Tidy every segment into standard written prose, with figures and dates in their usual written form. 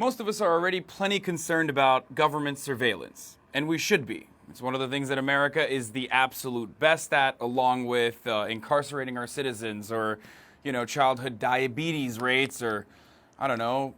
Most of us are already plenty concerned about government surveillance, and we should be. It's one of the things that America is the absolute best at, along with incarcerating our citizens, or, childhood diabetes rates, or,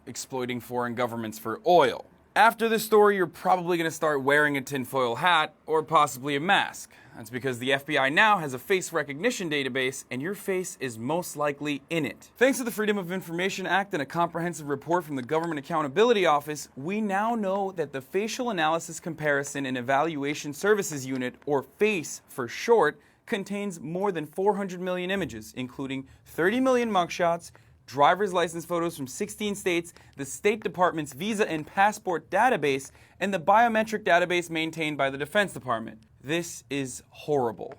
exploiting foreign governments for oil. After this story, you're probably going to start wearing a tinfoil hat, or possibly a mask. That's because the FBI now has a face recognition database, and your face is most likely in it. Thanks to the Freedom of Information Act and a comprehensive report from the Government Accountability Office, we now know that the Facial Analysis Comparison and Evaluation Services Unit, or FACE for short, contains more than 400 million images, including 30 million mugshots, driver's license photos from 16 states, the State Department's visa and passport database, and the biometric database maintained by the Defense Department. This is horrible.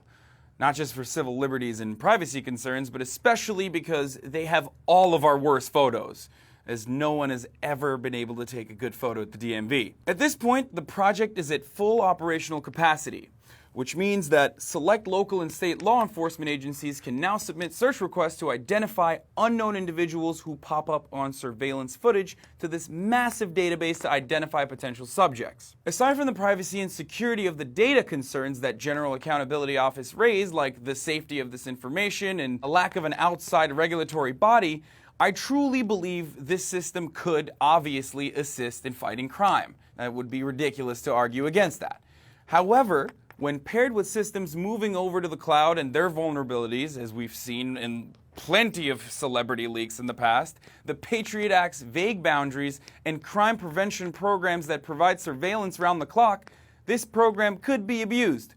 Not just for civil liberties and privacy concerns, but especially because they have all of our worst photos, as no one has ever been able to take a good photo at the DMV. At this point, the project is at full operational capacity, which means that select local and state law enforcement agencies can now submit search requests to identify unknown individuals who pop up on surveillance footage to this massive database to identify potential subjects. Aside from the privacy and security of the data concerns that General Accountability Office raised, like the safety of this information and a lack of an outside regulatory body, I truly believe this system could obviously assist in fighting crime. It would be ridiculous to argue against that. However, when paired with systems moving over to the cloud and their vulnerabilities, as we've seen in plenty of celebrity leaks in the past, the Patriot Act's vague boundaries, and crime prevention programs that provide surveillance round the clock, this program could be abused.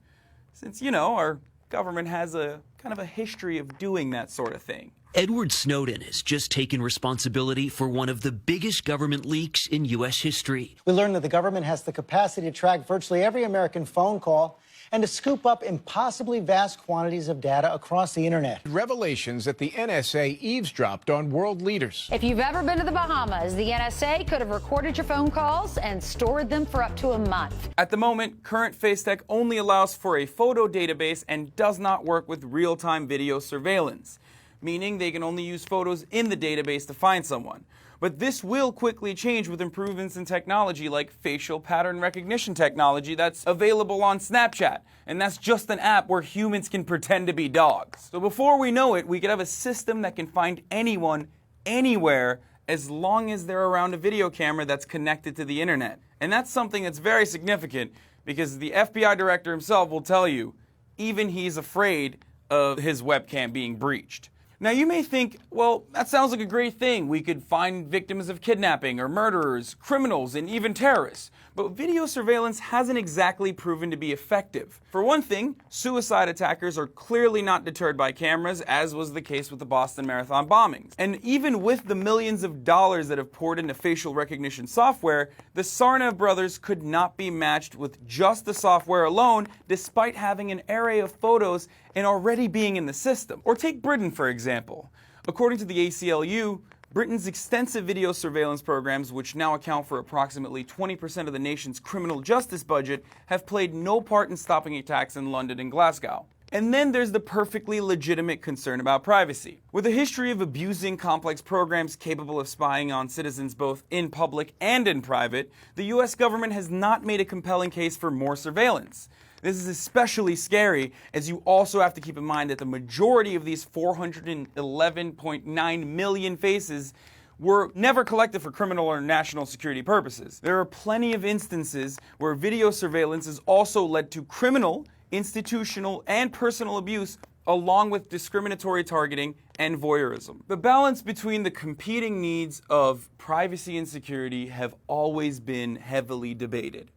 Since, our government has a kind of a history of doing that sort of thing. Edward Snowden has just taken responsibility for one of the biggest government leaks in U.S. history. We learned that the government has the capacity to track virtually every American phone call and to scoop up impossibly vast quantities of data across the internet. Revelations that the NSA eavesdropped on world leaders. If you've ever been to the Bahamas, the NSA could have recorded your phone calls and stored them for up to a month. At the moment, current face tech only allows for a photo database and does not work with real-time video surveillance, meaning they can only use photos in the database to find someone. But this will quickly change with improvements in technology like facial pattern recognition technology that's available on Snapchat. And that's just an app where humans can pretend to be dogs. So before we know it, we could have a system that can find anyone, anywhere, as long as they're around a video camera that's connected to the internet. And that's something that's very significant because the FBI director himself will tell you, even he's afraid of his webcam being breached. Now you may think, well, that sounds like a great thing. We could find victims of kidnapping or murderers, criminals, and even terrorists. But video surveillance hasn't exactly proven to be effective. For one thing, suicide attackers are clearly not deterred by cameras, as was the case with the Boston Marathon bombings. And even with the millions of dollars that have poured into facial recognition software, the Tsarnaev brothers could not be matched with just the software alone, despite having an array of photos and already being in the system. Or take Britain, for example. According to the ACLU, Britain's extensive video surveillance programs, which now account for approximately 20% of the nation's criminal justice budget, have played no part in stopping attacks in London and Glasgow. And then there's the perfectly legitimate concern about privacy. With a history of abusing complex programs capable of spying on citizens both in public and in private, the US government has not made a compelling case for more surveillance. This is especially scary, as you also have to keep in mind that the majority of these 411.9 million faces were never collected for criminal or national security purposes. There are plenty of instances where video surveillance has also led to criminal, institutional, and personal abuse, along with discriminatory targeting and voyeurism. The balance between the competing needs of privacy and security have always been heavily debated.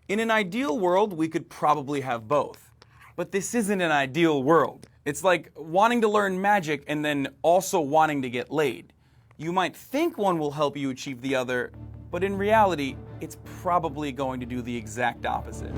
In an ideal world, we could probably have both. But this isn't an ideal world. It's like wanting to learn magic and then also wanting to get laid. You might think one will help you achieve the other, but in reality, it's probably going to do the exact opposite.